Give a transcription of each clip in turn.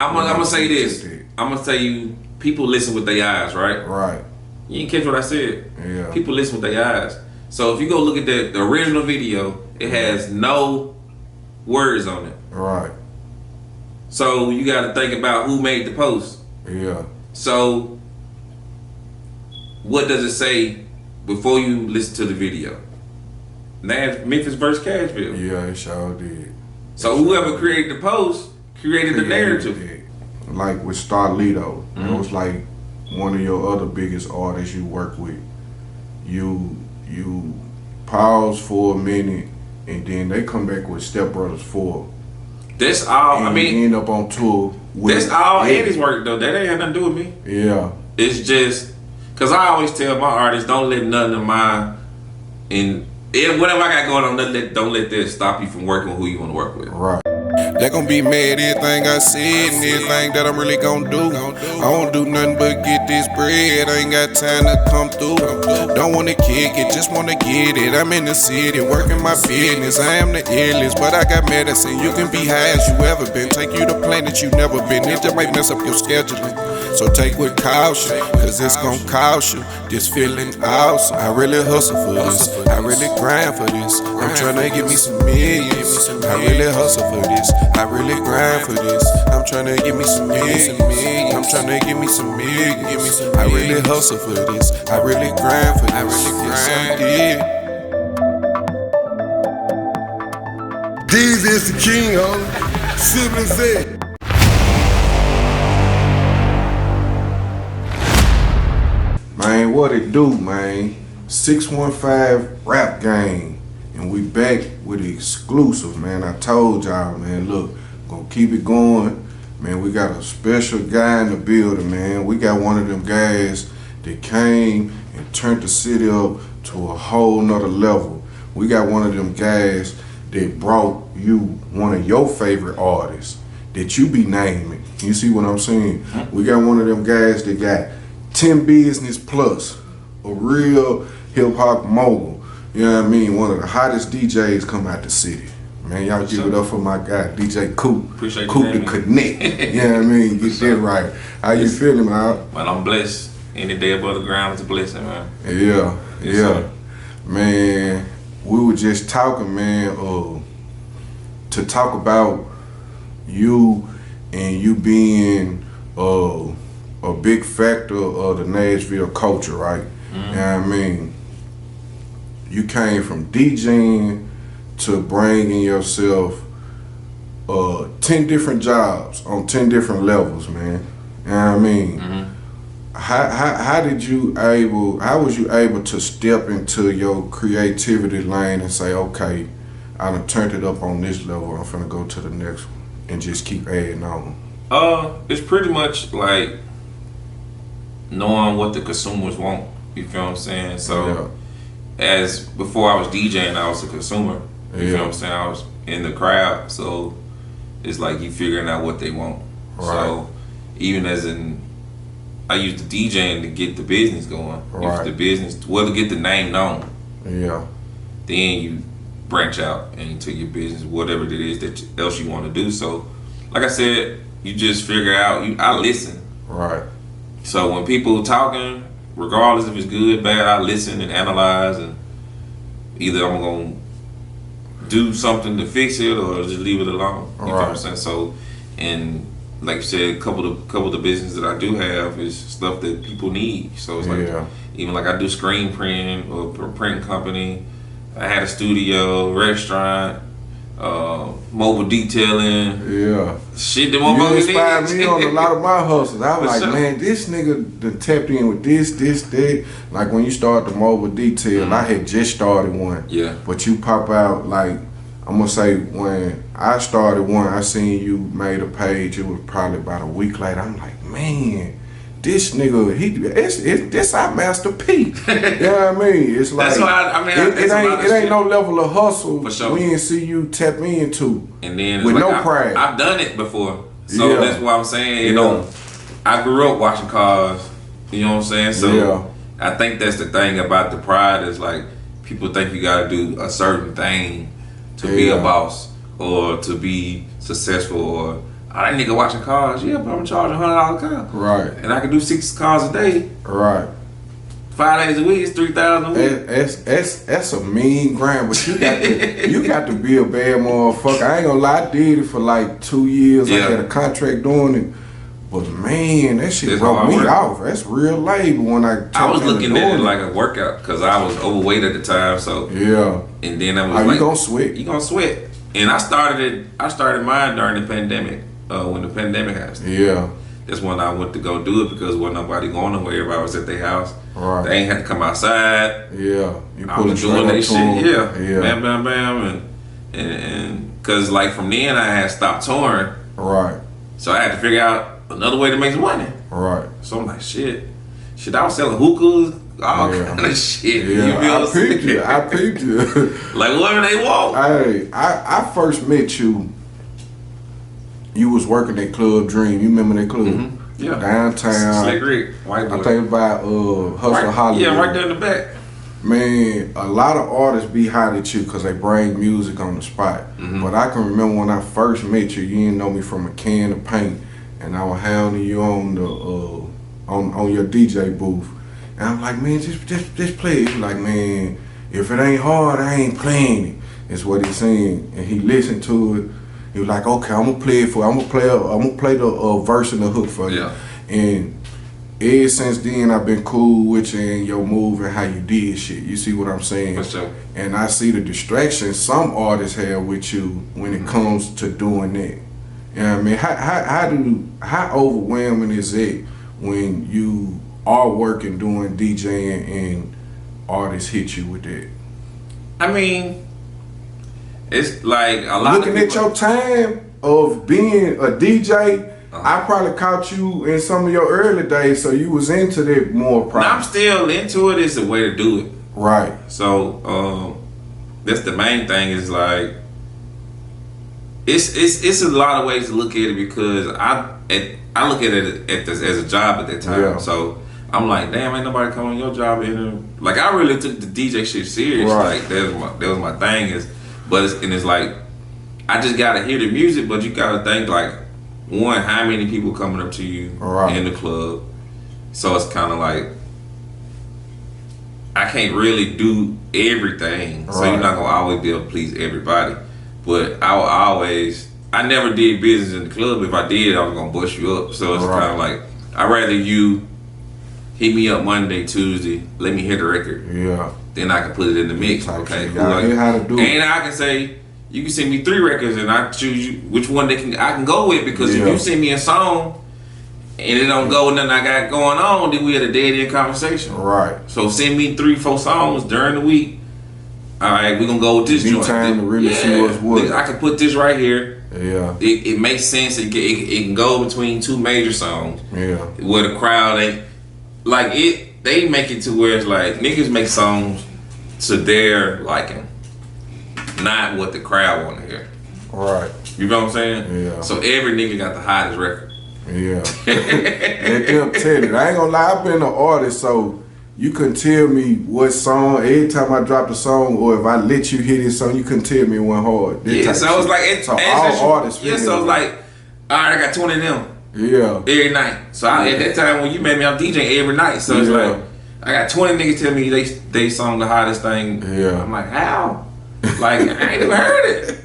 I'm gonna say this. I'm gonna tell you, people listen with their eyes, right? Right. You didn't catch what I said. Yeah. People listen with their eyes. So if you go look at the original video, it has no words on it. Right. So you got to think about who made the post. Yeah. So what does it say before you listen to the video? Memphis versus Cashville. Yeah, it sure did. So whoever created the post created the narrative. Like with Starlito, it was like one of your other biggest artists you work with. You pause for a minute and then they come back with Step Brothers 4. That's all. And I mean, you end up on tour with that's all Eddie's work though. That ain't had nothing to do with me. Yeah. It's just because I always tell my artists, don't let nothing of mine whatever I got going on, don't let that stop you from working with who you want to work with. Right. They gon' be mad everything I said and everything that I'm really gon' do. I don't do nothing but get this bread. I ain't got time to come through. Don't wanna kick it, just wanna get it. I'm in the city, working my business. I am the illest, but I got medicine. You can be high as you ever been. Take you to planet you never been. It just might mess up your scheduling. So take with caution, cause it's gon' cost you. This feeling awesome. I really hustle for this. I really grind for this. I'm tryna get me some millions. I really hustle for this. I really grind for this. I'm tryna get me some millions. I'm tryna get me some millions. I really hustle for this. I really grind for this. I really grind. D's is the king, homie. Simple as that. Man, what it do, man? 615 rap game. And we back with the exclusive, man. I told y'all, man, look, gonna keep it going. Man, we got a special guy in the building, man. We got one of them guys that came and turned the city up to a whole nother level. We got one of them guys that brought you one of your favorite artists that you be naming. You see what I'm saying? We got one of them guys that got 10 business plus, a real hip hop mogul. You know what I mean? One of the hottest DJs come out the city. Man, y'all give it up for my guy, Djcoop. Appreciate Coop the Connect. You know what I mean? Get that right. How you feeling, man? Man, I'm blessed. Any day above the ground is a blessing, man. Yeah, Yes, yeah. sir. Man, we were just talking, man, to talk about you and you being a big factor of the Nashville culture, right? You know what I mean? You came from DJing to bringing yourself 10 different jobs on 10 different levels, man. You know what I mean? How was you able to step into your creativity lane and say, okay, I done turned it up on this level, I'm finna go to the next one and just keep adding on? It's pretty much like knowing what the consumers want. You feel what I'm saying? So as before I was DJing, I was a consumer. You feel what I'm saying? I was in the crowd, so it's like you figuring out what they want. Right. So even I used the DJing to get the business going. Right. Use the business to get the name known. Yeah. Then you branch out into your business, whatever it is that else you want to do. So, like I said, you just figure out. I listen. Right. So when people talking, regardless if it's good, bad, I listen and analyze, and either I'm gonna do something to fix it or just leave it alone. You know what I'm saying? So, and like you said, a couple of the business that I do have is stuff that people need. So it's like even like I do screen printing or print company. I had a studio, restaurant, mobile detailing. Yeah. Shit that You motherfuckers inspired me on a lot of my hustles. I was For like, sure. man, this nigga done tapped in with this, that. Like when you start the mobile detail, I had just started one. Yeah. But you pop out, like, I'm gonna say when I started one, I seen you made a page. It was probably about a week later. I'm like, man, this nigga, this our Master P. You know what I mean? It's like That's why I mean, it ain't no level of hustle For sure. we didn't see you tap into. And then it's with like no pride. I've done it before, so Yeah. that's why I'm saying. You know, I grew up watching cars. You know what I'm saying? So I think that's the thing about the pride is like people think you got to do a certain thing to be a boss or to be successful. Or that nigga watching cars. Yeah, but I'm charging $100 a car. Right. And I can do 6 cars a day. Right. 5 days a week is 3,000 a week. That's a mean grind, but you got to be a bad motherfucker. I ain't gonna lie, I did it for like 2 years. I had a contract doing it, but man, that shit broke me off. That's real labor when I was looking at it like a workout because I was overweight at the time. So and then I was like, you gonna sweat? You gonna sweat? And I started mine during the pandemic. When the pandemic happened. Yeah. That's when I went to go do it because wasn't nobody going nowhere. Everybody was at their house. Right. They ain't had to come outside. Yeah. You I was doing that shit. Yeah. Bam, bam, bam, and because like from then I had stopped touring. Right. So I had to figure out another way to make some money. Right. So I'm like, shit. I was selling hookahs, all kind of shit. Yeah. I peeped you. Like whatever they want. Hey, I first met you. You was working at Club Dream. You remember that club? Mm-hmm. Yeah. Downtown. Slick Rick, white boy. I think about Hustle Hollywood. Yeah, right there in the back. Man, a lot of artists be hot at you because they bring music on the spot. Mm-hmm. But I can remember when I first met you, you didn't know me from a can of paint, and I was hounding you on the on your DJ booth, and I'm like, man, just play it. He's like, man, if it ain't hard, I ain't playing it. That's what he's saying, and he listened to it. He was like, okay, I'm gonna play it for you. I'm gonna play the verse and the hook for you. Yeah. And ever since then, I've been cool with you and your move and how you did shit. You see what I'm saying? For sure. And I see the distractions some artists have with you when it comes to doing that. You know what I mean? How overwhelming is it when you are working doing DJing and artists hit you with that? I mean, it's like a lot looking of people, at your time of being a DJ, I probably caught you in some of your early days, so you was into that more probably. I'm still into it. It's a way to do it. Right. So that's the main thing is like it's a lot of ways to look at it because I look at it as a job at that time. Yeah. So I'm like, damn, ain't nobody coming on your job in like I really took the DJ shit serious. Right. Like that was my thing is, but it's like I just gotta hear the music, but you gotta think like one, how many people coming up to you in the club. So it's kind of like I can't really do everything, so you're not gonna always be able to please everybody. But I never did business in the club. If I did, I was gonna bust you up. So it's kind of like I'd rather you hit me up Monday, Tuesday, let me hear the record. Yeah. Then I can put it in the mix. Okay, cool. Hear how to do it. And I can say you can send me 3 records, and I choose which one I can go with because if you send me a song and it don't go with nothing I got going on, then we had a dead end conversation. Right. So send me 3-4 songs during the week. All right, we're gonna go with this joint. Time to really see what's what. I can put this right here. Yeah. It makes sense. It can go between 2 major songs. Yeah. Where the crowd ain't like it. They make it to where it's like niggas make songs to their liking, not what the crowd want to hear. Right. You know what I'm saying? Yeah. So every nigga got the hottest record. Yeah. Let them tell it. I ain't gonna lie, I've been an artist, so you couldn't tell me what song. Every time I dropped a song, or if I let you hear this song, you couldn't tell me it went hard. So it's like all artists. Yeah. So it's like, all right, I got 20 of them. Yeah. Every night. So at that time when you made me, I'm DJing every night. So it's like I got 20 niggas tell me they sung the hottest thing. Yeah. I'm like, how? Like I ain't never heard it.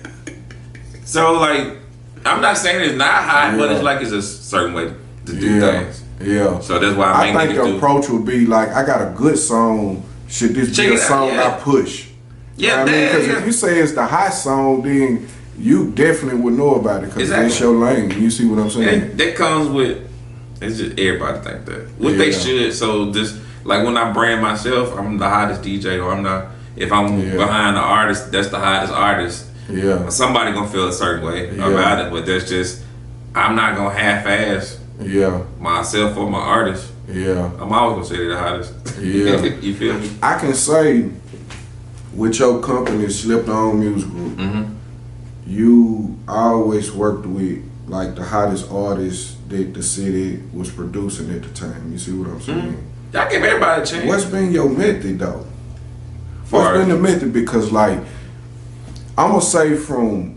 So like, I'm not saying it's not hot, but it's like it's a certain way to do things. Yeah. So that's why I think the approach would be like, I got a good song. Should this be a song I push? Yeah, you know because if you say it's the hot song, then you definitely would know about it because it's your lane. You see what I'm saying? And that comes with, it's just everybody think that. What they should, so this, like when I brand myself, I'm the hottest DJ, or I'm not, if I'm behind the artist, that's the hottest artist. Yeah. Somebody gonna feel a certain way about it, but that's just, I'm not gonna half-ass myself or my artist. Yeah. I'm always gonna say they're the hottest. Yeah. You feel me? I can say, with your company, Slept On Music Group, you always worked with like the hottest artists that the city was producing at the time. You see what I'm saying? Y'all give everybody a chance. What's been your method though? What's been the method? Because like, I'm gonna say from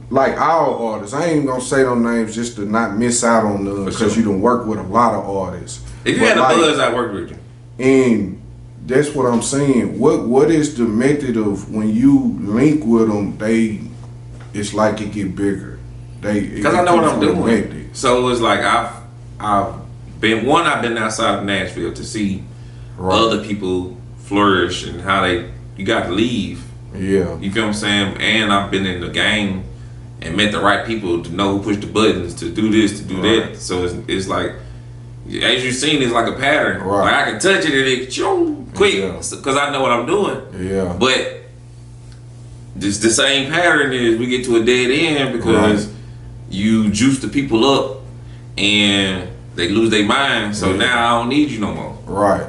like all artists. I ain't gonna say them names just to not miss out on them because you done work with a lot of artists. If you had a buzz, I worked with you. And that's what I'm saying. What is the method of when you link with them? It's like it get bigger. Because I know what I'm doing. So it's like I've been outside of Nashville to see other people flourish and how you got to leave. Yeah. You feel what I'm saying? And I've been in the game and met the right people to know who push the buttons, to do this, to do that. So it's like, as you've seen, it's like a pattern. Right. Like I can touch it and it quick because I know what I'm doing. Yeah. But just the same pattern is we get to a dead end because you juice the people up and they lose their mind. So now I don't need you no more. Right.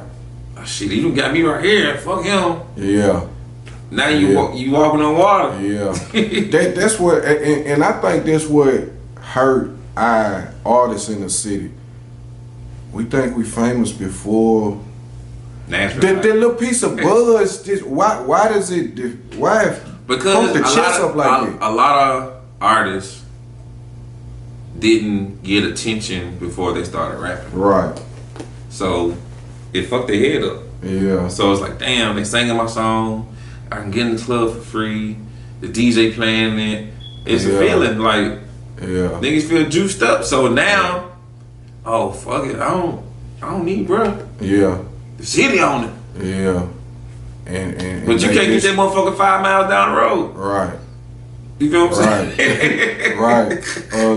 Oh, shit, you got me right here. Fuck him. Yeah. Now you walking on water. Yeah. That's what, and I think that's what hurt our artists in the city. We think we famous before. Nashville. That little piece of buzz. Why does it? Why? Because the chest up like a lot of artists didn't get attention before they started rapping. Right. So it fucked their head up. Yeah. So it's like, damn, they singing my song. I can get in the club for free. The DJ playing it. It's a feeling like niggas feel juiced up. So now, oh fuck it, I don't need bruh. Yeah. The city on it. Yeah. And but you can't get that motherfucker 5 miles down the road. Right. You feel what I'm saying? Right.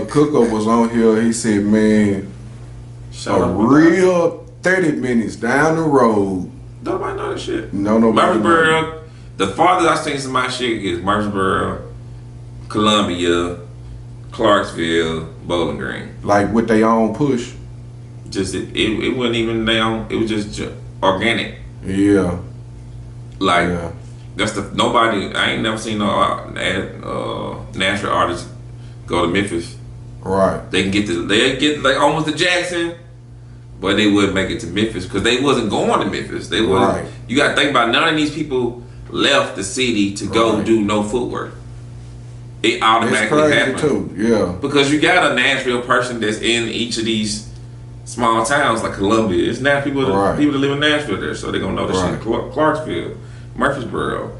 Cookup was on here. He said, man, real 30 minutes down the road. Nobody know that shit. No, nobody. Murfreesboro. The farthest I seen some of my shit is Murfreesboro, Columbia, Clarksville, Bowling Green. Like with their own push. Just it wasn't even their own. It was just organic. Yeah. Like that's nobody. I ain't never seen no Nashville artists go to Memphis. Right. They get like almost to Jackson, but they wouldn't make it to Memphis because they wasn't going to Memphis. They was. Right. You got to think about none of these people left the city to go do no footwork. It automatically happened too. Yeah. Because you got a Nashville person that's in each of these small towns like Columbia. It's now people that live in Nashville there, so they're gonna know this shit. Clarksville, Murfreesboro,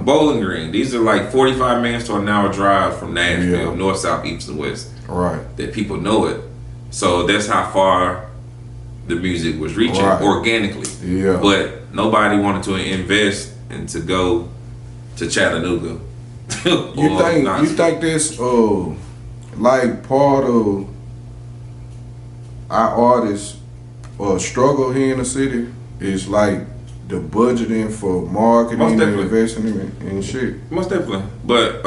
Bowling Green. These are like 45 minutes to an hour drive from Nashville, north, south, east, and west. Right. That people know it. So that's how far the music was reaching organically. Yeah. But nobody wanted to invest and to go to Chattanooga. You think this like part of our artists struggle here in the city is like the budgeting for marketing and investing in shit. Most definitely. But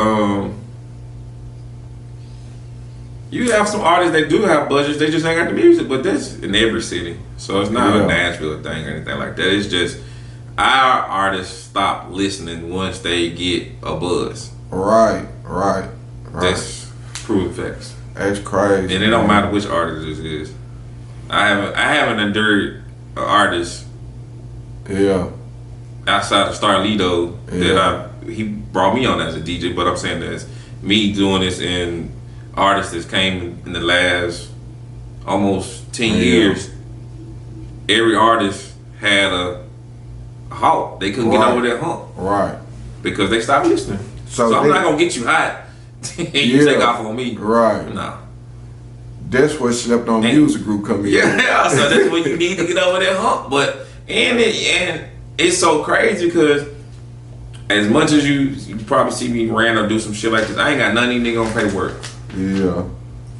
you have some artists that do have budgets, they just ain't got the music, but that's in every city. So it's not a Nashville thing or anything like that. It's just our artists stop listening once they get a buzz. Right. That's proven facts. That's crazy. And it don't matter which artist this is. I haven't endured an artist. Yeah. Outside of Starlito that he brought me on as a DJ, but I'm saying that's me doing this in artists that came in the last almost 10 years. Every artist had a halt. They couldn't get over that hump. Right. Because they stopped listening. So I'm not gonna get you hot and you take off on me. Right. No. That's what Slept On Music Group come in. Yeah, so that's when you need to get over that hump. But and it's so crazy because as much as you probably see me rant or do some shit like this, I ain't got none of these niggas on paperwork. Yeah.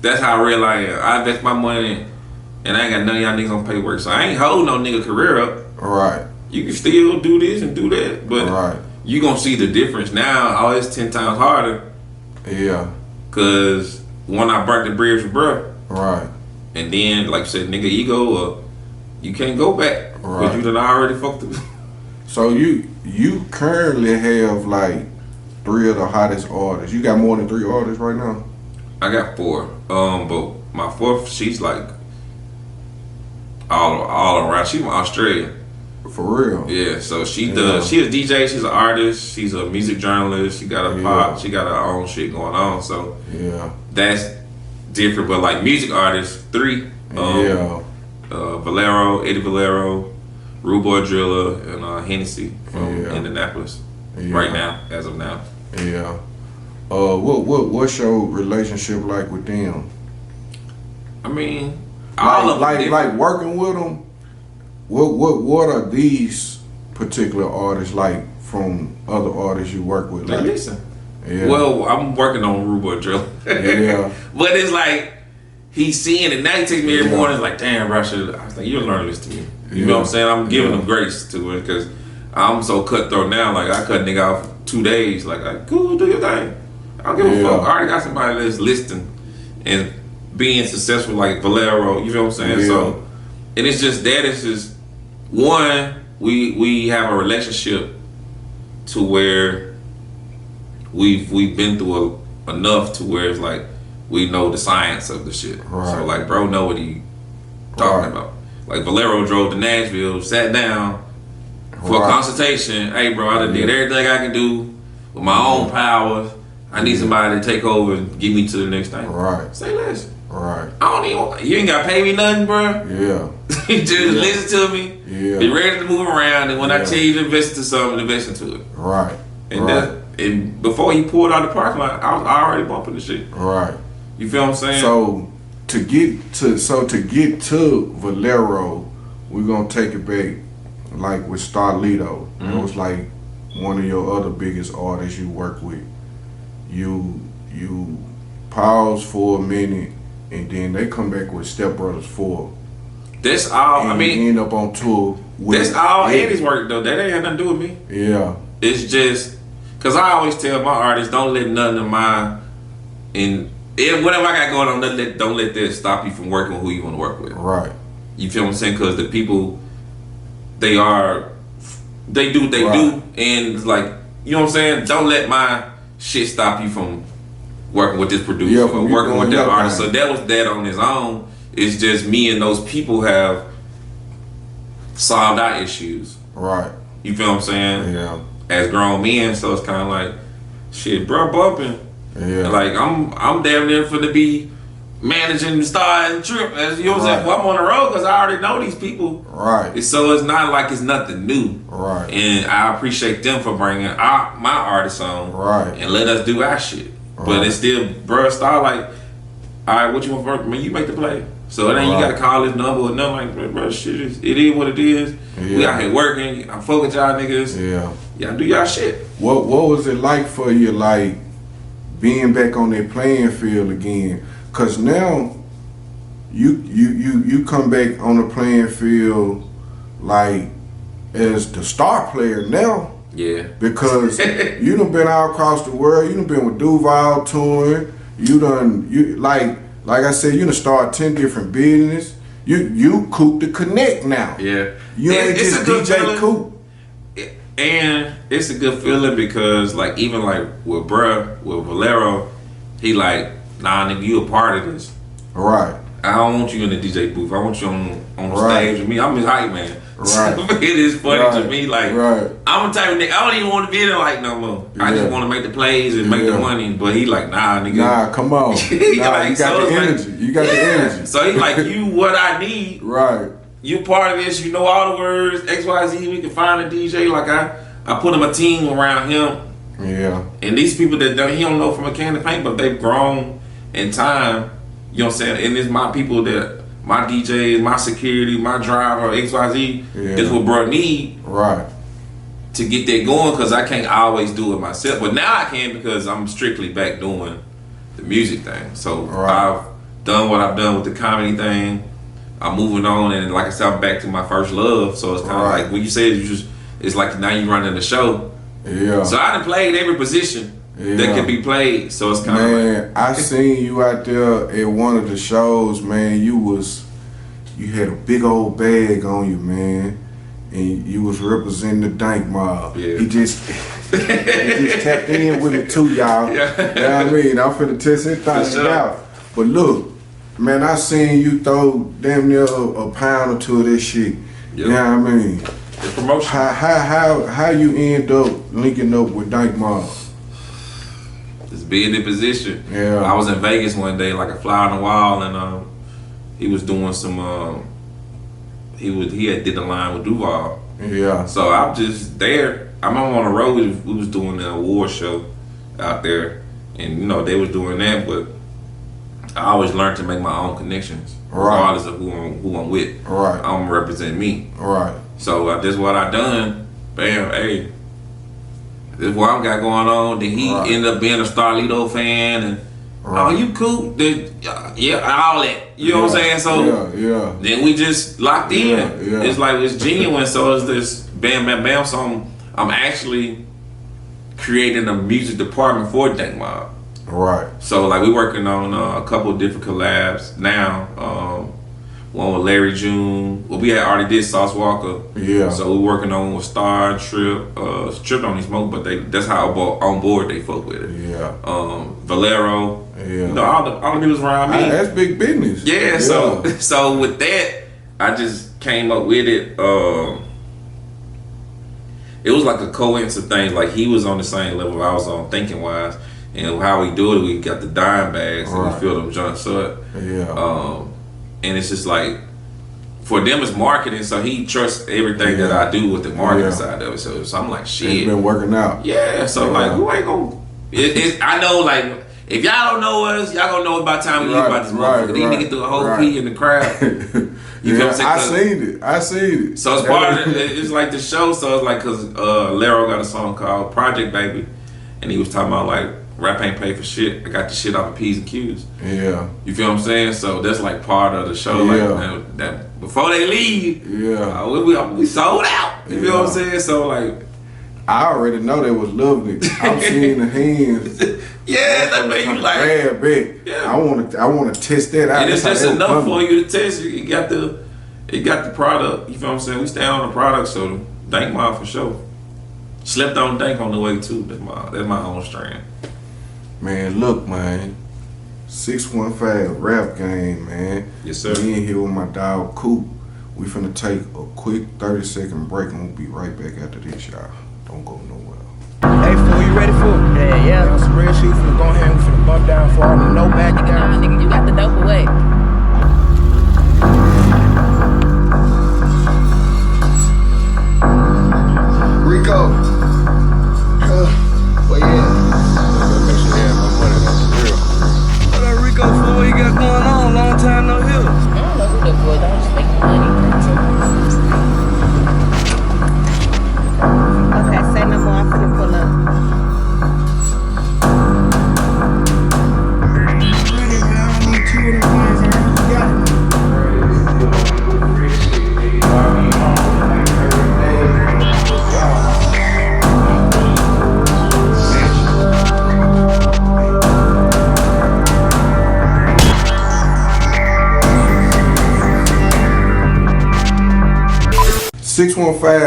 That's how real I am. I invest my money and I ain't got none of y'all niggas on paperwork. So I ain't holding no nigga career up. Right. You can still do this and do that, but you gonna see the difference now. Oh, it's 10 times harder. Yeah. Cause one, I burnt the bridge with bruh. Right. And then, like you said, nigga ego, you can't go back. Right. Cause you done already fucked up. So you currently have like 3 of the hottest artists. You got more than 3 artists right now? I got 4. But my 4th, she's like all around. She's from Australia. For real. Yeah, so she does. She a DJ. She's an artist. She's a music journalist. She got a pop. She got her own shit going on. So that's different. But like music artists, 3. Valero, Eddie Valero, Rude Boy Driller, and Hennessy from Indianapolis. Right now, as of now. Yeah. What's your relationship like with them? I mean, like working with them. What are these particular artists like from other artists you work with? Like, listen. Yeah. Well, I'm working on Rude Boy Drill. Yeah. But it's like he's seeing it now. He takes me every morning. It's like, damn, bro, I was like, you learn this to me. You know what I'm saying? I'm giving him grace to it because I'm so cutthroat now. Like I cut a nigga off 2 days. Like, cool, do your thing. I don't give a fuck. I already got somebody that's listening and being successful like Valero. You feel what I'm saying? Yeah. So, and it's just that. It's just one. We have a relationship to where we've been through enough to where it's like we know the science of the shit. Right. So like, bro, know what he talking about. Like Valero drove to Nashville, sat down for a consultation. Hey, bro, I done did everything I can do with my own powers. I need somebody to take over and get me to the next thing. Right. Say less. Right. I don't even. You ain't got to pay me nothing, bro. Yeah. You just listen to me. Yeah. Be ready to move around, and when I tell you to invest into something, invest into it. Right. And and before he pulled out the parking lot, I was already bumping the shit. Right. You feel what I'm saying? So to get to Valero, we're gonna take it back, like with Starlito. It was like one of your other biggest artists you work with. You pause for a minute, and then they come back with Step Brothers 4. That's all. And I mean, end up on tour. That's all Eddie's work though. That ain't had nothing to do with me. Yeah. It's just because I always tell my artists, don't let nothing of mine whatever I got going on, don't let that stop you from working with who you want to work with. Right. You feel what I'm saying? Because the people, they do what they do, and it's like, you know what I'm saying? Don't let my shit stop you from working with this producer or working with that artist. So that was that on his own. It's just me and those people have solved our issues. Right. You feel what I'm saying? Yeah. As grown men, so it's kind of like, shit, bro, bumping. Yeah. Like I'm damn near finna be managing the Star and Trip, as you know what I'm saying. Well, I'm on the road because I already know these people. Right. So it's not like it's nothing new. Right. And I appreciate them for bringing my artists on. Right. And let us do our shit. Right. But it's still, bro, Star like, all right, what you want for? Man, you make the play. So then you gotta call this number and I'm like, bro, shit, it is what it is. Yeah. We out here working. I'm fucking y'all niggas. Yeah. Y'all do y'all shit. What was it like for you, like being back on that playing field again? Cause now you come back on the playing field like as the star player now. Yeah. Because you done been all across the world. You done been with Duval touring. Like I said, you done started 10 different businesses. You Coop the Connect now. Yeah. You ain't just DJ Coop. And it's a good feeling because like even like with Valero, he like, nah, nigga, you a part of this. Right. I don't want you in the DJ booth. I want you on the stage with me. I'm his hype man. Right. It is funny to me. Like, I'm the type of nigga, I don't even want to be there like no more. Yeah. I just want to make the plays and make the money. But he like, nah, nigga. Nah, come on. You got the energy. You got the energy. So he like, you what I need. Right. You part of this. You know all the words. XYZ. We can find a DJ. Like I put him a team around him. Yeah. And these people that he don't know from a can of paint, but they've grown in time. You know what I'm saying? And it's my people that, my DJs, my security, my driver, XYZ, is what brought me to get that going because I can't always do it myself. But now I can because I'm strictly back doing the music thing. So I've done what I've done with the comedy thing. I'm moving on, and like I said, I'm back to my first love. So it's kind of like when you say it's like now you running the show. Yeah. So I done played every position that can be played, so it's kind of like, I seen you out there at one of the shows, man. You had a big old bag on you, man, and you was representing the Dank Mob. Yeah. He just tapped in with it too, y'all. Yeah. You know what I mean? I'm finna test it out. But look, man, I seen you throw damn near a pound or two of this shit. Yep. You know what I mean? It's promotion. How you end up linking up with Dank Mob? Just being in position. Yeah. I was in Vegas one day, like a fly on the wall, and he was doing some. He had did the line with Duval. Yeah. So I'm just there. I'm on the road. We was doing the award show out there, and you know they was doing that, but I always learned to make my own connections, regardless of who I'm with. Right. I'm represent me. Right. So this is what I done. Bam, hey, this is what I got going on. Then he ended up being a Starlito fan, and oh, you cool? Yeah, all that. You know what I'm saying? So then we just locked in. Yeah. It's like it's genuine. So it's this bam, bam, bam. So I'm actually creating a music department for Dank Mob. Right. So like we working on a couple of different collabs now. One with Larry June. Well, we had already did Sauce Walker. Yeah. So we working on with Star and Trip. Trip don't even smoke, but that's how on board they fuck with it. Yeah. Valero. Yeah. You know, all the people around me. That's big business. Yeah. So with that, I just came up with it. It was like a coincidence thing. Like he was on the same level I was on thinking wise, and how we do it, we got the dime bags and we fill them junks up. Yeah. And it's just like, for them it's marketing, so he trusts everything that I do with the marketing side of it. So I'm like, shit. It's been working out. Yeah, so like, who ain't gonna... I know, like, if y'all don't know us, y'all gonna know by the time we leave about this motherfucker. These niggas threw a whole pee in the crowd. You feel what I'm saying? I seen it. So it's part of it. It's like the show, so it's like, because Lero got a song called Project Baby, and he was talking about, like, rap ain't pay for shit. I got the shit off of P's and Q's. Yeah. You feel what I'm saying? So that's like part of the show. Yeah. Like that before they leave, yeah, we sold out. You feel what I'm saying? So like, I already know they was loving it. I'm seeing the hands. Yeah, that make you like bad bit. Yeah. I wanna test that out. And it's just enough for you to test. You got the product. You feel what I'm saying? We stand on the product, so Dank Mob for sure. Slept on Dank on the way too. That's my own strand. Man, look, man. 615 rap game, man. Yes, sir. Me in here with my dog Coop. We finna take a quick 30-second break and we'll be right back after this, y'all. Don't go nowhere. Hey, fool, you ready for it? Yeah. On some real shit, finna go ahead and we finna bump down for all the no bag you got. Nah, nigga, you got the dope away. Rico. Well, yeah. Make sure they have my money, that's for real. What up, Rico, fool? What you got going on? Long time no hear. I don't know who that boy, don't just make money. Okay, say no more. I'm finna pull up.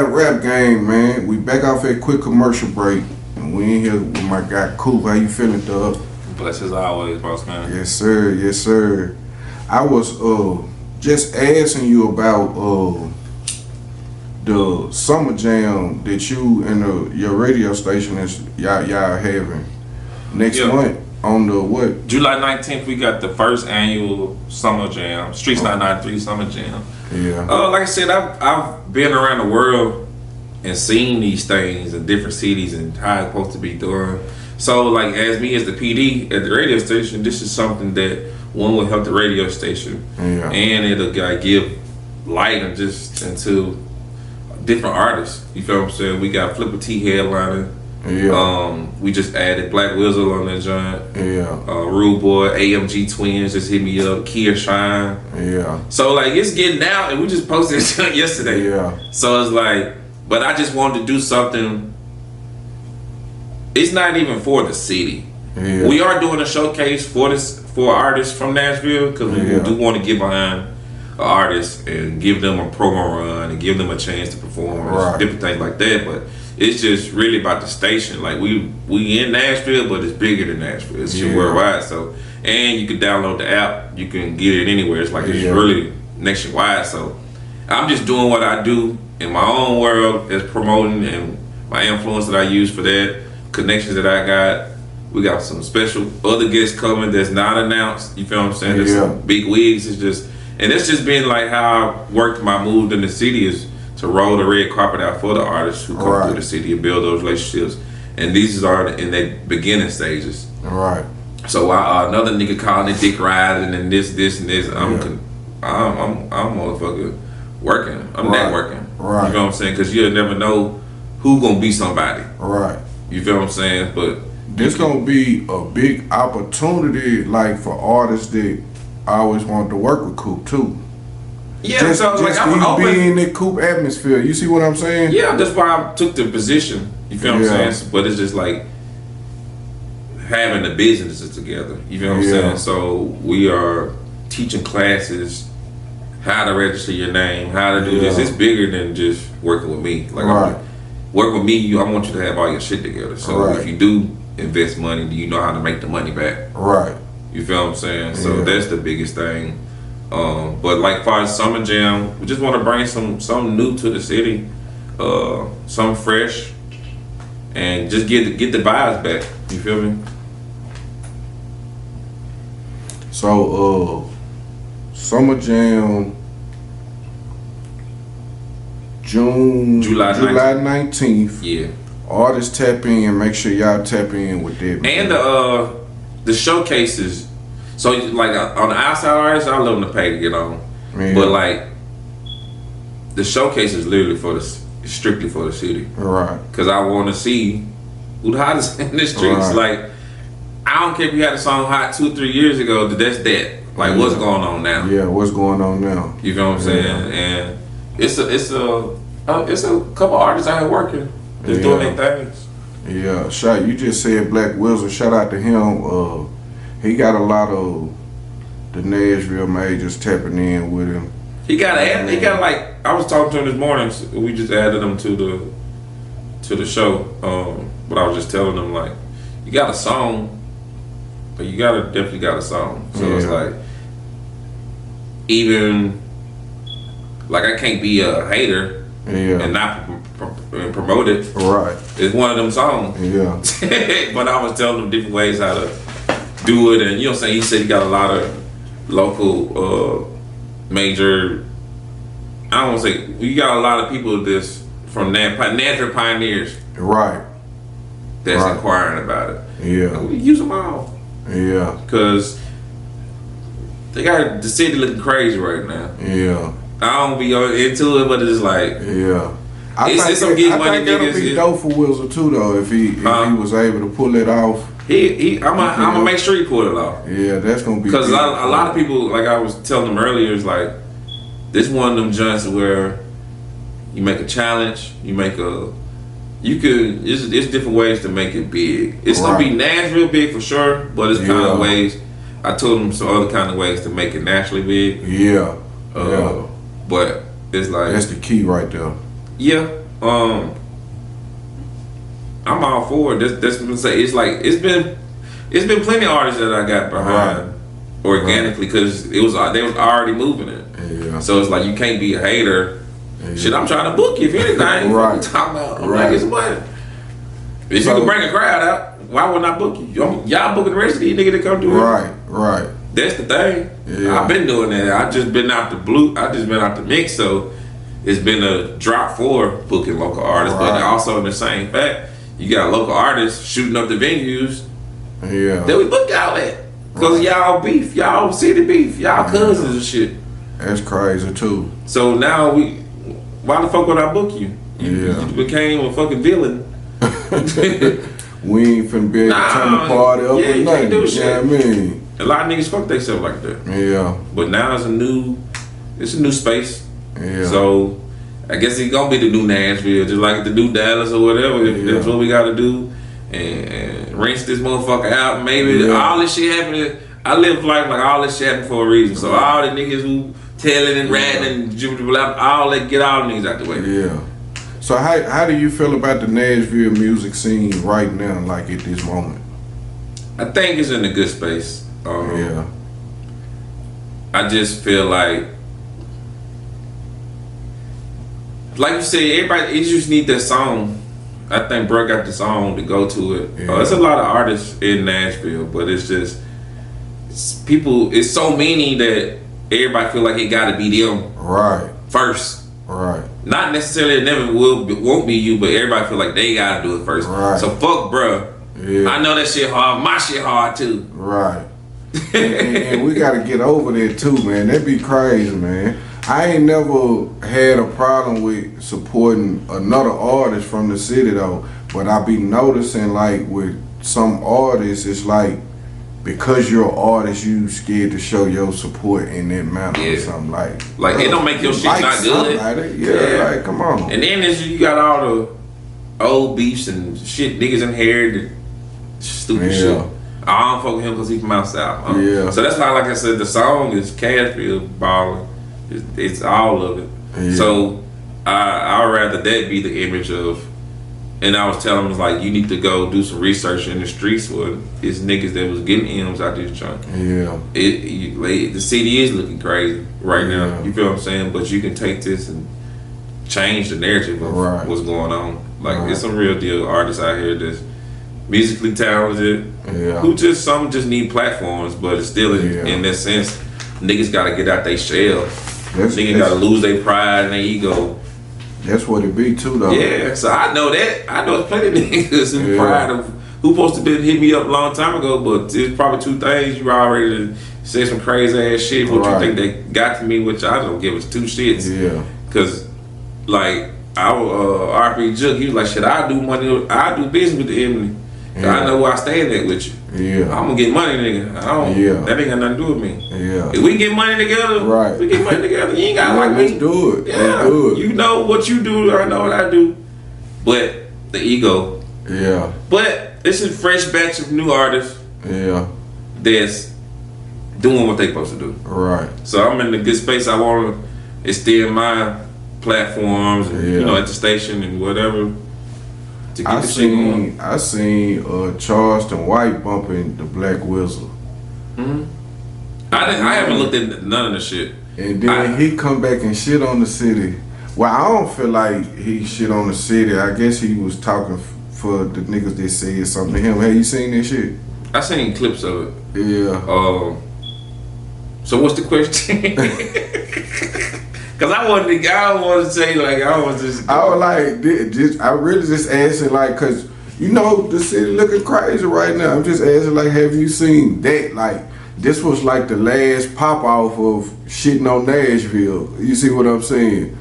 Rap game, man. We back off at quick commercial break, and we in here with my guy Coop. How you feeling, dog? Bless as always, boss man. Yes, sir. Yes, sir. I was just asking you about the summer jam that you and your radio station is y'all having next month on the what? July 19th. We got the first annual summer jam, Streets 993 Summer Jam. Yeah. Like I said, I've been around the world and seen these things in different cities and how it's supposed to be done. So, like, as the PD at the radio station, this is something that one will help the radio station, and it'll give light and just into different artists. You feel what I'm saying? We got Flipper T headlining. Yeah. We just added Black Wizzle on that joint. Yeah. Rude Boy, AMG Twins just hit me up. Kia Shine. Yeah. So like it's getting out, and we just posted it yesterday. Yeah. So it's like, but I just wanted to do something. It's not even for the city. Yeah. We are doing a showcase for artists from Nashville because we do want to get behind an artist and give them a promo run and give them a chance to perform and different things like that. But it's just really about the station. Like we in Nashville, but it's bigger than Nashville. It's worldwide. So, and you can download the app. You can get it anywhere. It's like it's really nationwide. So, I'm just doing what I do in my own world as promoting and my influence that I use for that, connections that I got. We got some special other guests coming that's not announced. You feel what I'm saying? There's some big wigs. It's just, and it's just been like how I worked my move in the city is to roll the red carpet out for the artists who come through the city and build those relationships. And these are in their beginning stages. All right. So while another nigga calling it dick riding and this and this, I'm motherfucker working. I'm networking. Right. You feel what I'm saying? Because you'll never know who gonna be somebody. Right. You feel what I'm saying? But this gonna be a big opportunity, like for artists that I always wanted to work with Coop too. Yeah, just like I'm open. open. Be in the Coop atmosphere. You see what I'm saying? Yeah, that's why I took the position. You feel what I'm saying? But it's just like having the businesses together. You feel what I'm saying? So we are teaching classes how to register your name, how to do this. It's bigger than just working with me. Like work with me, I want you to have all your shit together. So if you do invest money, do you know how to make the money back? Right. You feel what I'm saying? So that's the biggest thing. But like far as Summer Jam, we just want to bring something new to the city, something fresh, and just get the vibes back. You feel me? So Summer Jam, July 19th. Yeah. Artists tap in. Make sure y'all tap in with that. And the showcases. So like on the outside artists, I love them to pay to get on. Man. But like the showcase is literally strictly for the city. Right. Because I want to see who the hottest in the streets. Like I don't care if you had a song hot 2-3 years ago. That's that. Like what's going on now? Yeah, what's going on now? You feel what I'm saying? And it's a couple artists out here working, just doing their things. Yeah, you just said Black Wizard. Shout out to him. He got a lot of the Nashville majors tapping in with him. He got like I was talking to him this morning. So we just added him to the show. But I was just telling him like, you got a song, but you definitely got a song. So it's like, even like I can't be a hater and not promote it. Right. It's one of them songs. Yeah. But I was telling him different ways how to do it, and you know what I'm saying. He said he got a lot of local major. I don't want to say you got a lot of people that's from Nashville pioneers. Right. That's inquiring about it. Yeah. And we use them all. Yeah. Cause they got the city looking crazy right now. Yeah. I don't be into it, but it's like I think that'll be dope for Wizard too, though. If he was able to pull it off. I'm gonna make sure he pull it off. Yeah, that's gonna be. Because a lot of people, like I was telling them earlier, is like this one of them joints where you make a challenge, it's different ways to make it big. It's gonna be Nashville big for sure, but it's kind of ways. I told them some other kind of ways to make it nationally big. Yeah. But it's like that's the key right there. Yeah. I'm all for it. That's what I'm saying. It's like it's been plenty of artists that I got behind organically because they was already moving it. Yeah. So it's like you can't be a hater. Yeah. Shit, I'm trying to book you if anything. What you talking about? I'm like, it's money. If you can bring a crowd out, why wouldn't I book you? Y'all booking the rest of these niggas to come do it. Right. That's the thing. Yeah. I've been doing that. I just been out the mix, so it's been a drop for booking local artists, but also in the same fact, you got local artists shooting up the venues that we book y'all at. Because y'all beef, y'all city beef, y'all cousins and shit. That's crazy too. So now why the fuck would I book you? You became a fucking villain. We ain't finna be able to turn the party up or nothing. Do shit. You know what I mean? A lot of niggas fuck themselves like that. Yeah. But now it's a new space. Yeah. So I guess it's gonna be the new Nashville, just like the new Dallas or whatever. That's what we gotta do, and rinse this motherfucker out. Maybe all this shit happened. I live life like all this shit happened for a reason. So all the niggas who telling and ratting and all that, get all the niggas out the way. Yeah. So how do you feel about the Nashville music scene right now, like at this moment? I think it's in a good space. I just feel like like you said, everybody, it just need that song. I think bro got the song to go to it. Yeah. There's a lot of artists in Nashville, but it's just people. It's so many that everybody feel like it got to be them Right. first. Right. Not necessarily it never won't be you, but everybody feel like they got to do it first. Right. So fuck, bro. Yeah. I know that shit hard. My shit hard too. Right. and we got to get over there too, man. That'd be crazy, man. I ain't never had a problem with supporting another artist from the city though, but I be noticing like with some artists, it's like because you're an artist, you scared to show your support in that manner or something like. It don't make your shit not good. Yeah, like come on. And then you got all the old beefs and shit niggas inherited, stupid shit. I don't fuck with him because he's from out south. Yeah. So that's why, like I said, the song is Cashville balling. It's all of it. Yeah. So I'd rather that be the image of. And I was telling him, like, you need to go do some research in the streets where it's niggas that was getting M's out this junk. Yeah. The city is looking crazy right now. You feel what I'm saying? But you can take this and change the narrative of what's going on. Like, there's some real deal artists out here that's musically talented. Yeah. Who some just need platforms, but it's still in that sense, niggas gotta get out their shell. Niggas gotta lose their pride and their ego. That's what it be too, though. Yeah, so I know that. I know plenty of niggas in pride of who supposed to been hit me up a long time ago, but it's probably two things. You already said some crazy ass shit. What you think they got to me, which I don't give us two shits. Yeah. Cause like our RP Djcoop, he was like, shit, I do business with the Emily. I know where I stand at with you. Yeah. I'm gonna get money, nigga. That ain't got nothing to do with me. Yeah. If we get money together, we get money together. You ain't gotta like me. Let's do it. Yeah. Let's do it. You know what you do, I know what I do. But the ego. Yeah. But this is a fresh batch of new artists. Yeah. That's doing what they supposed to do. Right. So I'm in the good space. I want to extend my platforms and, at the station and whatever. I seen Charleston White bumping the Black Whistle. Mm-hmm. I haven't looked at none of the shit. And then he come back and shit on the city. Well, I don't feel like he shit on the city. I guess he was talking for the niggas that said something to him. Have you seen that shit? I seen clips of it. Yeah. So what's the question? Cause I don't want to say like I was just. I was like, I really just asking like, cause the city looking crazy right now. I'm just asking like, have you seen that? Like, this was like the last pop off of shitting on Nashville. You see what I'm saying?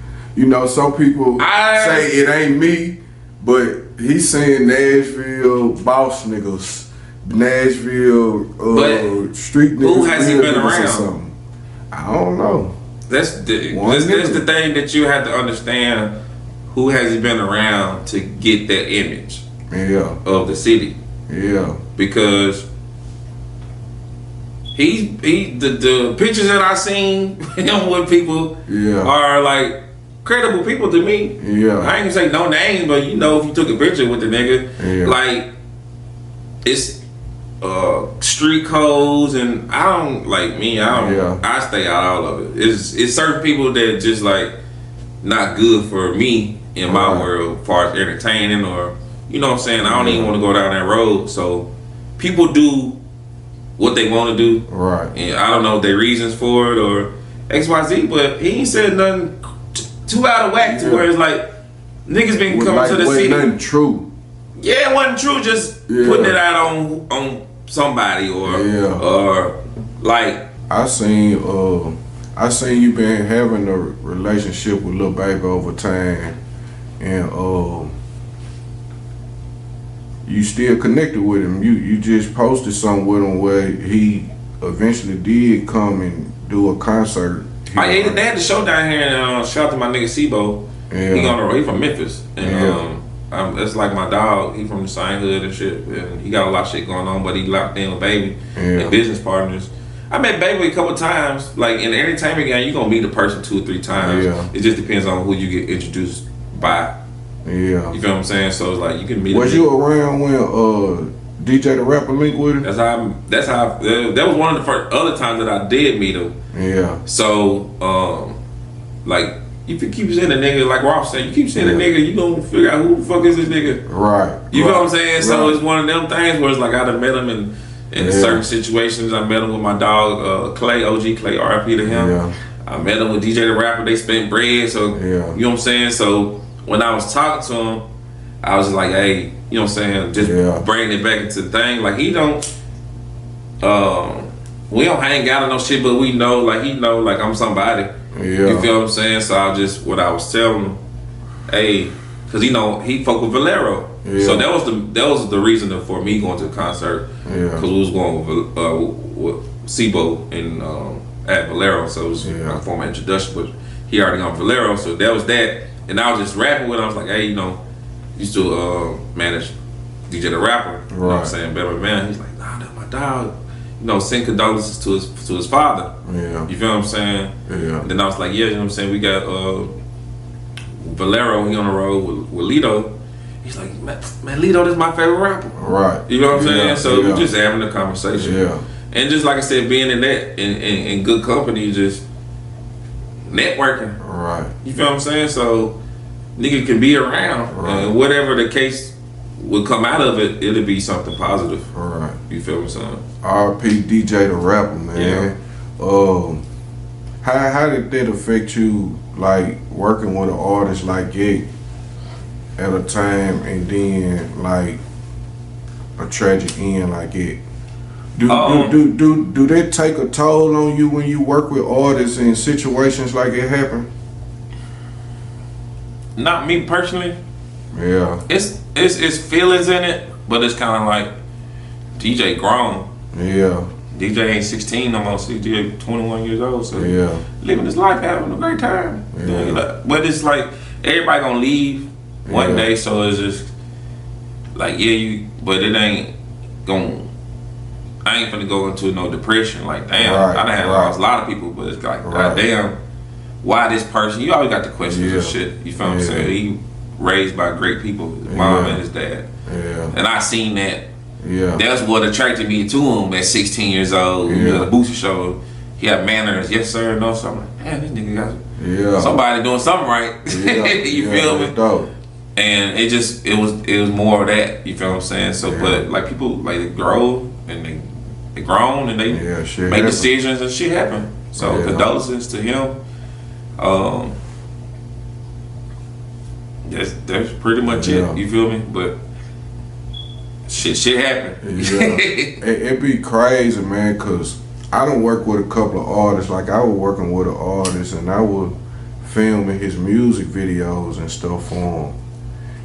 Some people say it ain't me, but he's saying Nashville boss niggas, Nashville street niggas. Who has he been around? I don't know. That's the thing that you have to understand. Who has he been around to get that image of the city? Yeah. Because the pictures that I seen him with people are like credible people to me. Yeah. I ain't gonna say no names, but if you took a picture with the nigga, like it's street codes, and I don't like me. I stay out all of it. It's certain people that just like not good for me in my world, as far as entertaining or what I'm saying. I don't even want to go down that road. So people do what they want to do, right? And I don't know their reasons for it or XYZ, but he ain't said nothing too out of whack to where it's like niggas been coming to the city. Nothing true. Yeah, it wasn't true. Just putting it out on somebody or like I seen you been having a relationship with Lil Baby over time, and you still connected with him. You just posted something with him where he eventually did come and do a concert. They had the show down here, and shout out to my nigga Sibo. He from Memphis, and that's like my dog. He from the same hood and shit, and he got a lot of shit going on, but he locked in with Baby and business partners. I met Baby a couple times. Like in the entertainment game, you gonna meet a person 2 or 3 times. It just depends on who you get introduced by. Yeah, you feel what I'm saying? So it's like you can meet. Was you around when DJ the Rapper linked with him? That's how. That was one of the first other times that I did meet him. Yeah. So like if you keep saying a nigga, like Ross said, you keep saying a nigga, you gonna figure out who the fuck is this nigga. Right. You know what I'm saying? So it's one of them things where it's like I done met him in certain situations. I met him with my dog Clay, OG Clay, RIP to him. Yeah. I met him with DJ the Rapper. They spent bread, so you know what I'm saying. So when I was talking to him, I was just like, hey, you know what I'm saying, just bringing it back into the thing. Like he don't, we don't hang out or no shit, but we know, like he know, like I'm somebody. Yeah. You feel what I'm saying? So I just, what I was telling him, hey, cause you know he fuck with Valero. Yeah. So that was the reason for me going to the concert. Yeah. Cause we was going with Sibo and at Valero, so it was my formal introduction. But he already on Valero, so that was that. And I was just rapping with him. I was like, hey, you know, used to manage DJ the Rapper. You know what I'm saying? Better man. He's like, nah, that's my dog. You know, send condolences to his father. Yeah. You feel what I'm saying? Yeah. And then I was like, yeah, you know what I'm saying? We got Valero, he on the road with Lito. He's like, man, Lito, this is my favorite rapper. Right. You know what I'm saying? So we just having a conversation. Yeah. And just like I said, being in that, in good company, just networking. Right. You feel what I'm saying? So nigga can be around. Right. And whatever the case would come out of it, it'll be something positive. Right. You feel what I'm saying? RP DJ the Rapper, man. Yeah. How did that affect you, like working with an artist like it at a time, and then like a tragic end like it? Do that take a toll on you when you work with artists in situations like it happen? Not me personally. Yeah. It's feelings in it, but it's kind of like DJ grown. Yeah. DJ ain't 16 no more. DJ 21 years old, so living his life, having a great time. Yeah. But it's like everybody gonna leave one day, so it's just like but it ain't gonna. I ain't finna go into no depression. Like damn, I done had lost a lot of people, but it's like goddamn, why this person? You always got the questions and shit. You feel what I'm saying? He raised by great people, his mom and his dad. Yeah. And I seen that. Yeah. That's what attracted me to him at 16 years old. Yeah. The Booster Show. He had manners, yes sir, no sir. I'm like, man, this nigga got somebody doing something right. You feel me? Dope. And it was more of that. You feel what I'm saying? So, but like people like they grow and they grown and they make decisions and shit happen. So condolences to him. That's pretty much it. You feel me? But shit happen. It be crazy, man, cause I done work with a couple of artists. Like I was working with an artist and I was filming his music videos and stuff for him.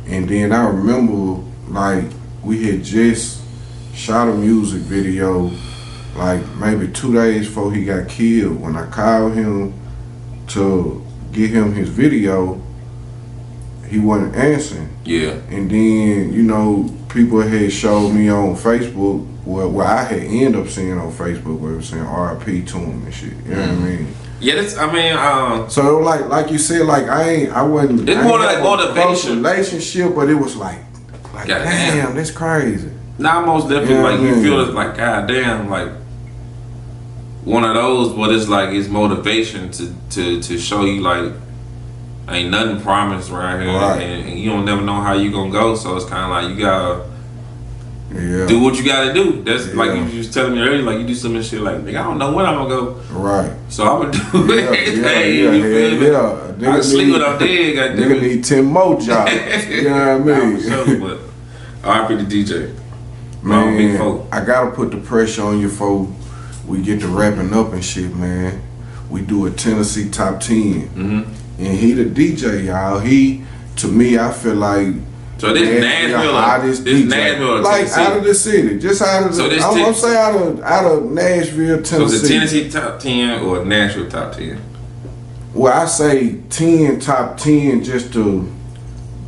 And then I remember like we had just shot a music video like maybe 2 days before he got killed. When I called him to get him his video, he wasn't answering. Yeah. And then, you know, people had showed me on Facebook where I had ended up seeing on Facebook where it was saying RIP to him and shit. You know what I mean? Yeah, that's, so like you said, like I wasn't. It's more like motivation. Relationship, but it was like damn, that's crazy. Nah, most definitely, like you feel it's like goddamn, like one of those, but it's like it's motivation to show you like ain't nothing promised right here, and you don't never know how you gonna go. So it's kind of like you gotta do what you gotta do. That's like you was telling me earlier, like you do some shit like nigga, I don't know when I'm gonna go. Right. So I'm gonna do everything. You feel me? I sleep when I'm dead. Goddamn. Nigga need 10 more jobs. You know what I mean? Sure, but RIP the DJ. Man, I gotta put the pressure on you before we get to wrapping up and shit, man. We do a Tennessee top 10. And he the DJ, y'all. He, to me, I feel like so this Nashville, this Nashville, like out of the city, just out of the. So I'm gonna say out of Nashville, Tennessee. So it's a Tennessee top 10 or a Nashville top 10? Well, I say 10 top 10 just to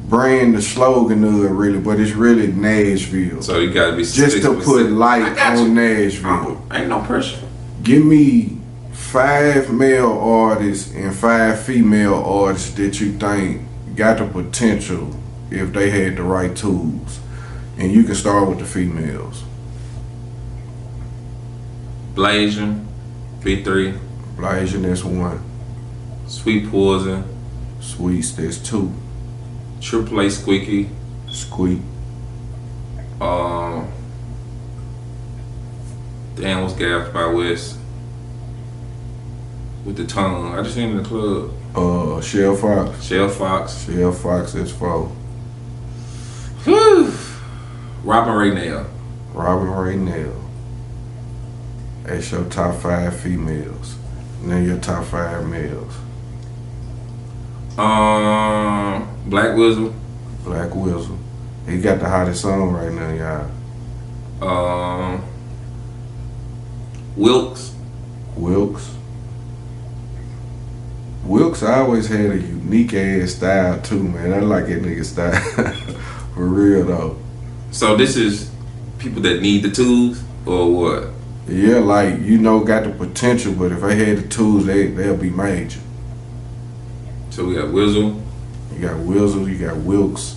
brand the slogan of it, really, but it's really Nashville. So you gotta be just to put light on Nashville. Ain't no pressure. Give me 5 male artists and 5 female artists that you think got the potential if they had the right tools. And you can start with the females. Blasian, B3. Blasian, that's one. Sweet Poison. Sweets, there's 2. Triple A Squeaky. Squeak. Damn, what's Gaps by West? With the tongue. I just seen him in the club. Shell Fox. Shell Fox. Shell Fox is 4. Whew. Robin Raynell. Robin Raynell. That's your top 5 females. And then your top 5 males. Black Whistle. Black Whistle. He got the hottest song right now, y'all. Wilkes. Wilkes always had a unique ass style too, man. I like that nigga style. For real though. So this is people that need the tools or what? Yeah, like, got the potential, but if they had the tools, they'll be major. So we got Whistle. You got Whistle, you got Wilkes.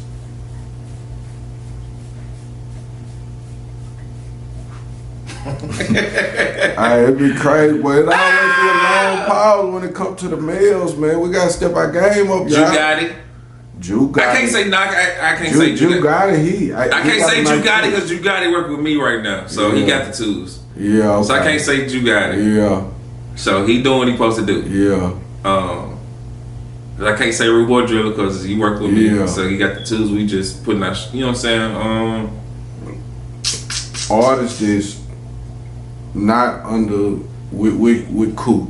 It'd be crazy, but it always be a long pause when it comes to the males, man. We gotta step our game up, y'all. Djcoop. I can't say knock. I can't say Djcoop. I can't say Djcoop because Djcoop work with me right now, so he got the tools. Yeah. Okay. So I can't say Djcoop. Yeah. So he doing what he supposed to do. Yeah. I can't say Rude Boy Driller because he worked with me, Yeah. so he got the tools. We just putting out, you know what I'm saying? Artists is not under with Coop.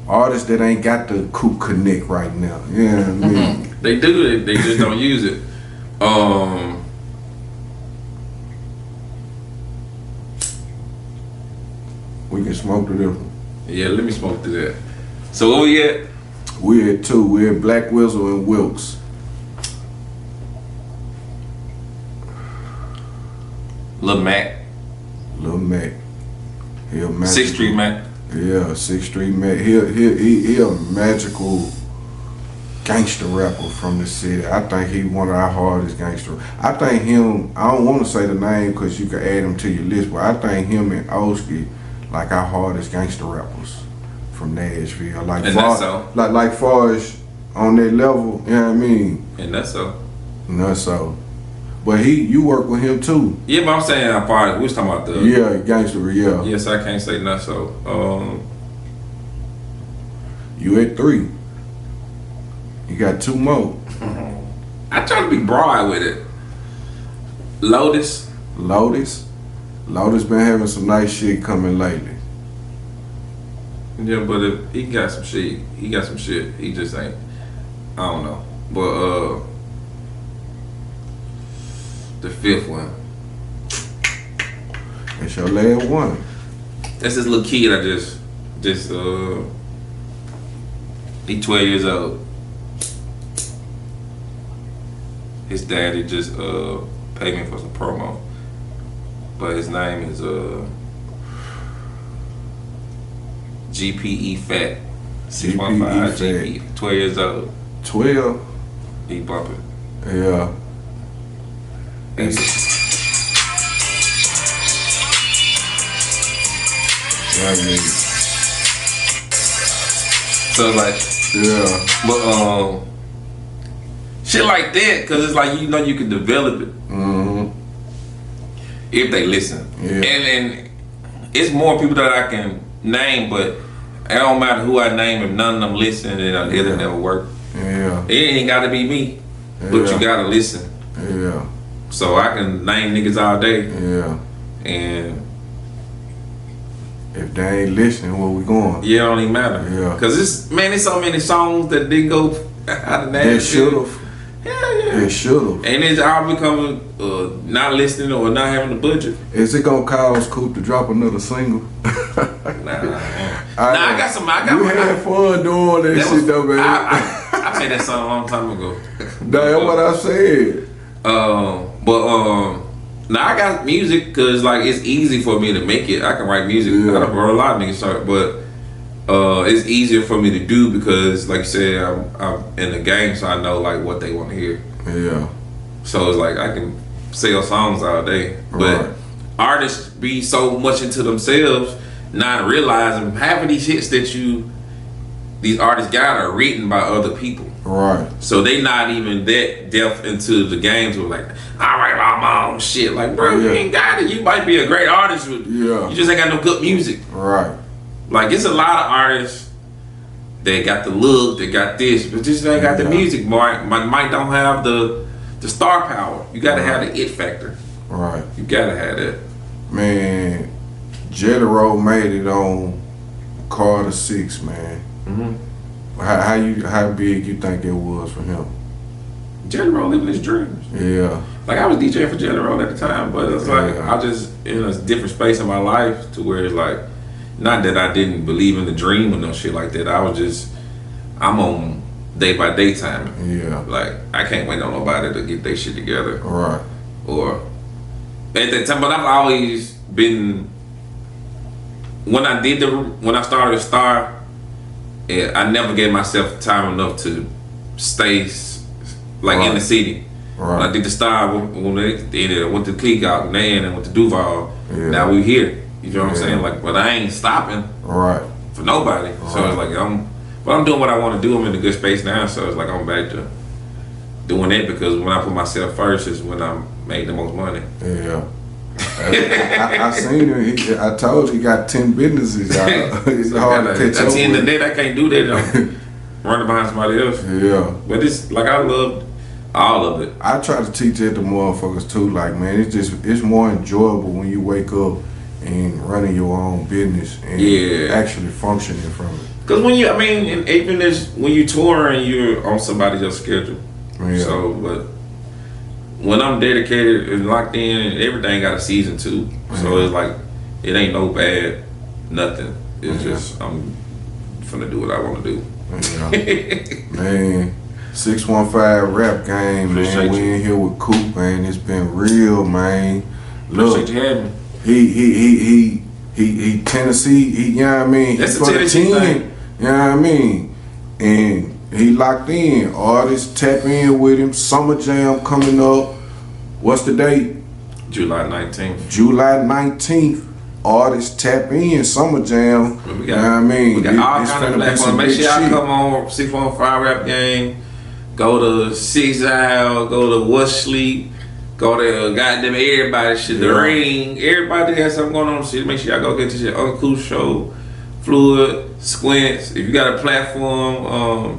Artists that ain't got the Coop connect right now. You know what I mean? They do. They just don't use it. We can smoke to this one. Yeah, let me smoke to that. So where we at? We had 2. We had Black Whistle and Wilkes. Lil Mac. Lil Mac. He a magical. 6th Street Mac. Yeah, 6th Street Mac. He a magical gangster rapper from the city. I think he one of our hardest gangster. I think him. I don't want to say the name because you can add him to your list, but I think him and Oski like our hardest gangster rappers from Nashville. Like and far, that's so. like far as on that level, you know what I mean? And that's so. That's so. But you work with him too. Yeah, but I'm saying how far we was talking about the gangster, yeah. Yes, I can't say nothing. So You at 3. You got 2 more. I try to be broad with it. Lotus been having some nice shit coming lately. Yeah, but if he got some shit. He got some shit. He just ain't. I don't know. But the 5th one. That's your last one. That's this little kid I just he 12 years old. His daddy just paid me for some promo. But his name is GPE Fat. 615 GP. 12 years old. 12? He bumping. Yeah. And so like, yeah. But shit like that, cause it's like you can develop it if they listen. Yeah. And it's more people that I can name, but it don't matter who I name if none of them listen, it'll never work. Yeah. It ain't gotta be me, but you gotta listen. Yeah. So I can name niggas all day. Yeah. And if they ain't listening, where we going? Yeah, it don't even matter. Yeah. Cause it's so many songs that didn't go out of Nashville. They should've. Yeah. They should've. And it's all becoming not listening or not having the budget. Is it gonna cause Coop to drop another single? Nah, I got some. You had fun doing that shit though, man. I made that song a long time ago. That's what I said. Now I got music because like it's easy for me to make it. I can write music. Yeah. I wrote a lot of niggas start, but it's easier for me to do because, like you said, I'm in the game, so I know like what they want to hear. Yeah. So it's like I can sell songs all day, but Right. artists be so much into themselves, not realizing half of these hits that you these artists got are written by other people. Right. So they not even that depth into the game to like, I write about my own shit. Like, bro, you ain't got it. You might be a great artist, but you just ain't got no good music. Right. Like, it's a lot of artists that got the look, they got this, but just ain't got the music. Might don't have the star power. You gotta have the it factor. Right. You gotta have that. Man, Valero made it on Carter 6, man. How big you think it was for him? Valero living his dreams. Yeah. Like, I was DJing for Valero at the time, but it's like I just in a different space in my life to where it's like, not that I didn't believe in the dream or no shit like that. I'm on day by day time. Yeah. Like, I can't wait on nobody to get their shit together. Right. Or at that time, but I've always been. When I started Star, I never gave myself time enough to stay in the city. Right. When I did the Star, when they ended, I went to Coop, and then I went to Duval. Yeah. Now we here. You know what I'm saying? Like, but I ain't stopping. Right. For nobody. Right. So it's like I'm doing what I want to do. I'm in a good space now. So it's like I'm back to doing that because when I put myself first is when I made the most money. Yeah. I seen him. I told you he got 10 businesses out. It's hard to catch up At the end of with. the day, I can't do that. I'm running behind somebody else. Yeah. But it's like I loved all of it. I try to teach it to motherfuckers too. Like, man, it's more enjoyable when you wake up and running your own business and actually functioning from it. Because when even when you touring, you're on somebody else's schedule. Yeah. So, but when I'm dedicated and locked in, everything got a season too. So it's like it ain't no bad, nothing. It's just I'm finna do what I want to do. Yeah. Man, 615 rap game, man. Appreciate We you. in here with Coop, man. It's been real, man. Look, Appreciate you having me. He Tennessee, you know what I mean? That's He a for the Tennessee team, thing. you know what I mean? And he locked in. Artists tap in with him. Summer Jam coming up. What's the date? July 19th. July 19th. Artists tap in. Summer Jam. We got, you know what I mean? We got all It's kind of finna be platforms. some Make big sure y'all shit. come on 615 rap game. Go to 6 Hour. Go to What's Sleep. Go to goddamn everybody shit. The Ring. Everybody has something going on. Shit. Make sure y'all go get to your Uncle Cool show. Fluid. Squints. If you got a platform,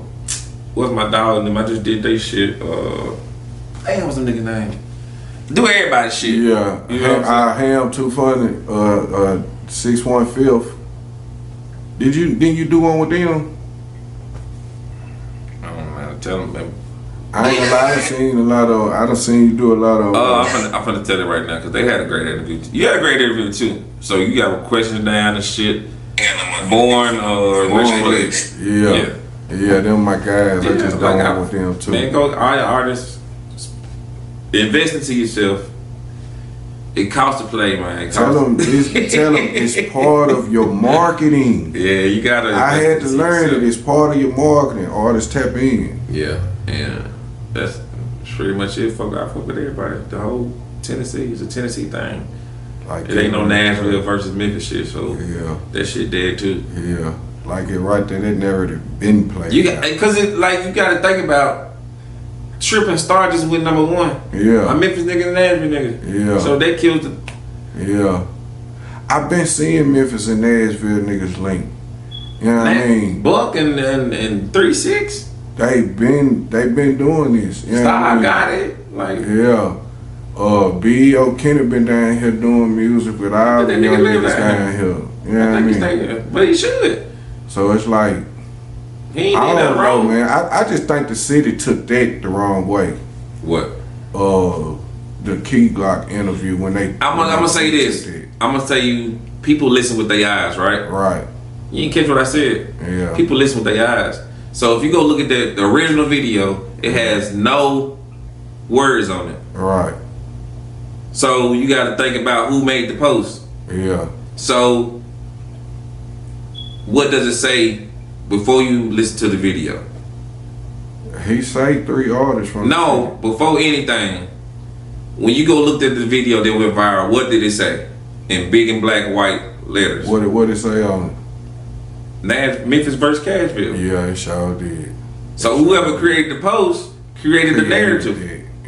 what's my dog name? I just did they shit. Damn, what's some nigga name? Do everybody shit. Yeah. You know what I'm Ham Too Funny. 615. Didn't you do one with them? I don't know how to tell them, baby. I ain't gonna lie, I done seen you do a lot of. I'm finna tell it right now because they had a great interview. You had a great interview too. So you got questions down and shit. Born Yeah, them my guys. I just done one with them too. Man, go all your artists. Invest into yourself. It costs to play, man. Tell them it's part of your marketing. Yeah, you gotta. I had to invest into learn yourself. it. It's part of your marketing. Artists tap in. Yeah, and that's pretty much it. I fuck with everybody. The whole Tennessee is a Tennessee thing. Like It ain't no Nashville versus Memphis shit, so that shit dead too. Yeah, like it right there. That narrative been played. You got because you got to think about tripping Star just went #1. Yeah, A Memphis nigga and Nashville nigga. Yeah, so they killed the. Yeah, I've been seeing Memphis and Nashville niggas link. You know what I mean? Buck and 3-6. They been doing this. You know Star what I mean? got it. Like yeah. B.O. Kenny been down here doing music with all the That nigga young live niggas down down here. You know what I I think he's mean? thinking, but he should. So it's like, He ain't I did don't nothing know, wrong. man. I just think the city took that the wrong way. What? The Key Glock interview when they. I'm gonna say this. I'm gonna tell you, people listen with their eyes, right? Right. You didn't catch what I said. Yeah. People listen with their eyes. So if you go look at the original video, it has no words on it. Right. So you got to think about who made the post. Yeah. So what does it say before you listen to the video? He say 3 artists from. No, before anything, when you go look at the video that went viral, what did it say in big and black white letters? What it say on it? Memphis versus Cashville. Yeah, it sure did. So whoever created the post created the narrative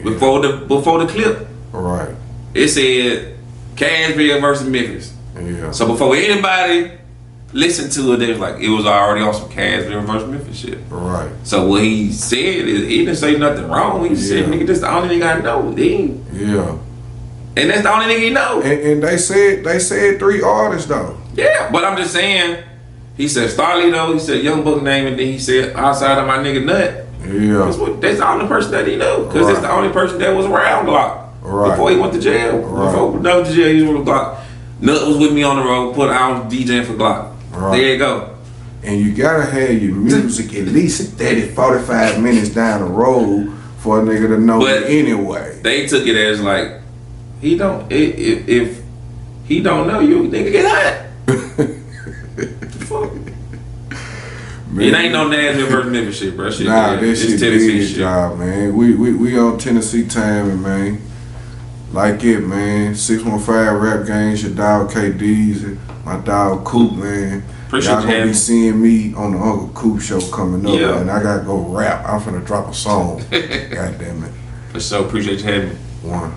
before the clip. Right. It said Cashville versus Memphis. Yeah. So before anybody listened to it, they was like, it was already on some Cashville versus Memphis shit. Right. So what he said is he didn't say nothing wrong. He said, nigga, that's the only thing I know. Yeah. And that's the only thing he know. And they said 3 artists though. Yeah, but I'm just saying, he said Starlito, he said Young Buck name, and then he said outside of my nigga Nut. Yeah. That's the only person that he knew. Because it's the only person that was around Glock. Right. Before he went to jail. Right. Before he went to jail, he was with Glock. Nut was with me on the road, I was DJing for Glock. Right. There you go. And you gotta have your music at least 30, 45 minutes down the road for a nigga to know But it anyway. They took it as like, he don't, if he don't know you, nigga get hot. Fuck. It ain't no Nashville versus Memphis shit, bro. Shit, Nah, man. this It's shit Tennessee big shit. job, man. We on Tennessee time, man. Like it, man. 615 Rap Game, your dog KD's, and my dog Coop, man. Appreciate Y'all you gonna having be me. seeing me on the Uncle Coop show coming up, Yeah. and I gotta go rap. I'm finna drop a song. God damn it. So appreciate you having me. One.